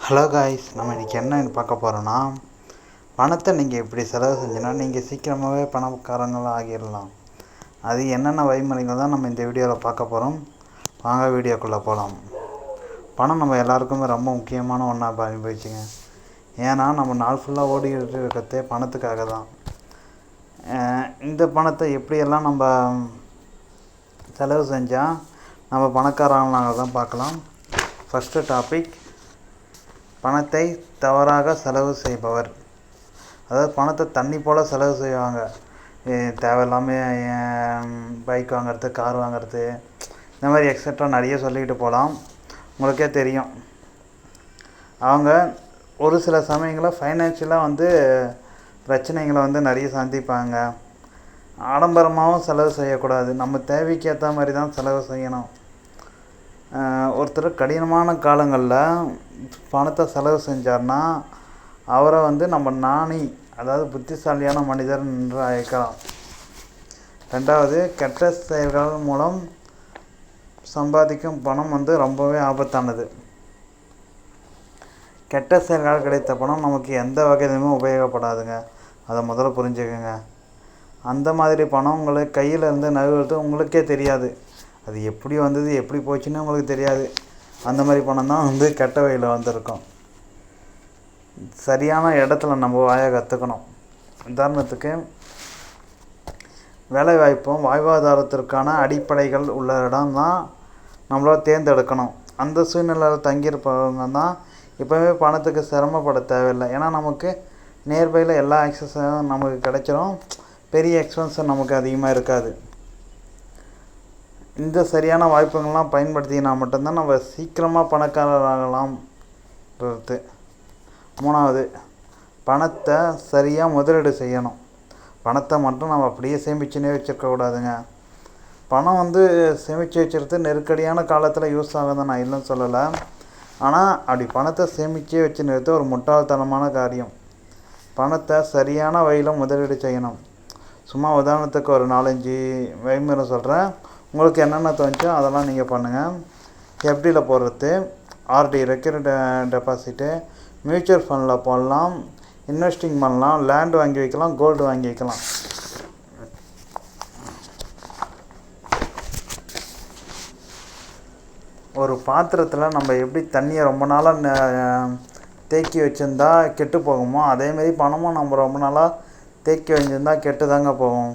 Hello guys, நம்ம இன்றைக்கி என்ன பார்க்க போகிறோன்னா, பணத்தை நீங்கள் எப்படி செலவு செஞ்சுன்னா நீங்கள் சீக்கிரமாகவே பணக்காரங்களாக ஆகிடலாம். அது என்னென்ன வழிமுறைகள் தான் நம்ம இந்த வீடியோவில் பார்க்க போகிறோம். வாங்க வீடியோக்குள்ளே போகலாம். பணம் நம்ம எல்லாருக்குமே ரொம்ப முக்கியமான ஒன்றா போயிடுச்சுங்க. ஏன்னா நம்ம நாள் ஃபுல்லாக ஓடிக்கிட்டு இருக்கிறதே பணத்துக்காக தான். இந்த பணத்தை எப்படியெல்லாம் நம்ம செலவு செஞ்சால் நம்ம பணக்காரங்களாக தான் பார்க்கலாம். ஃபஸ்ட்டு டாபிக், பணத்தை தவறாக செலவு செய்பவர். அதாவது பணத்தை தண்ணி போல் செலவு செய்வாங்க. தேவையில்லாமல் பைக் வாங்கிறது, கார் வாங்கிறது, இந்த மாதிரி எக்ஸட்ரா நிறைய சொல்லிக்கிட்டு போகலாம். உங்களுக்கே தெரியும், அவங்க ஒரு சில சமயங்களில் ஃபைனான்ஷியலாக பிரச்சனைகளை நிறைய சந்திப்பாங்க. ஆடம்பரமாகவும் செலவு செய்யக்கூடாது, நம்ம தேவைக்கு ஏற்ற மாதிரி தான் செலவு செய்யணும். ஒருத்தர் கடினமான காலங்களில் பணத்தை செலவு செஞ்சார்னா அவரை நம்ம நாணி, அதாவது புத்திசாலியான மனிதர் என்று அழைக்கலாம். ரெண்டாவது, கெட்ட செயல்கள் மூலம் சம்பாதிக்கும் பணம் ரொம்பவே ஆபத்தானது. கெட்ட செயல்களால் கிடைத்த பணம் நமக்கு எந்த வகையிலுமே உபயோகப்படாதுங்க. அதை முதல்ல புரிஞ்சுக்கோங்க. அந்த மாதிரி பணம் உங்களுக்கு கையில் இருந்து நழுவுறது உங்களுக்கே தெரியாது. அது எப்படி வந்தது, எப்படி போச்சுன்னு உங்களுக்கு தெரியாது. அந்த மாதிரி பணம் தான் கெட்ட வழியில் வந்திருக்கும். சரியான இடத்துல நம்ம வாழ கற்றுக்கணும். உதாரணத்துக்கு, வேலைவாய்ப்பும் வாழ்வாதாரத்திற்கான அடிப்படைகள் உள்ள இடம் தான் நம்மளால் தேர்ந்தெடுக்கணும். அந்த சூழ்நிலையில் தங்கியிருப்பவங்க தான் இப்போவே பணத்துக்கு சிரமப்பட தேவையில்லை. ஏன்னா நமக்கு நியர்பையில் எல்லா ஆக்சஸும் நமக்கு கிடைச்சிரும். பெரிய எக்ஸ்பென்ஸும் நமக்கு அதிகமாக இருக்காது. இந்த சரியான வாய்ப்புகள்லாம் பயன்படுத்தினா மட்டும்தான் நம்ம சீக்கிரமாக பணக்காரராகலாம். மூணாவது, பணத்தை சரியாக முதலீடு செய்யணும். பணத்தை மட்டும் நம்ம அப்படியே சேமிச்சுனே வச்சுருக்கக்கூடாதுங்க. பணம் சேமித்து வச்சுருது நெருக்கடியான காலத்தில் யூஸ் ஆகுதுன்னு நான் இல்லைன்னு சொல்லலை. ஆனால் அப்படி பணத்தை சேமித்தே வச்சுருக்கிறது ஒரு முட்டாள்தனமான காரியம். பணத்தை சரியான வழியில் முதலீடு செய்யணும். சும்மா உதாரணத்துக்கு ஒரு 4-5 வழிமுறை சொல்கிறேன். உங்களுக்கு என்னென்ன தோணுச்சோ அதெல்லாம் நீங்கள் பண்ணுங்கள். எஃப்டியில் போடுறது, ஆர்டி ரெக்கரிங் டெபாசிட்டு, மியூச்சுவல் ஃபண்டில் போடலாம், இன்வெஸ்டிங் பண்ணலாம், லேண்டு வாங்கி வைக்கலாம், கோல்டு வாங்கி வைக்கலாம். ஒரு பாத்திரத்தில் நம்ம எப்படி தண்ணியை ரொம்ப நாளாக தேக்கி வச்சுருந்தா கெட்டு போகுமோ, அதேமாரி பணமும் நம்ம ரொம்ப நாளாக தேக்கி வச்சுருந்தா கெட்டு தாங்க போகும்.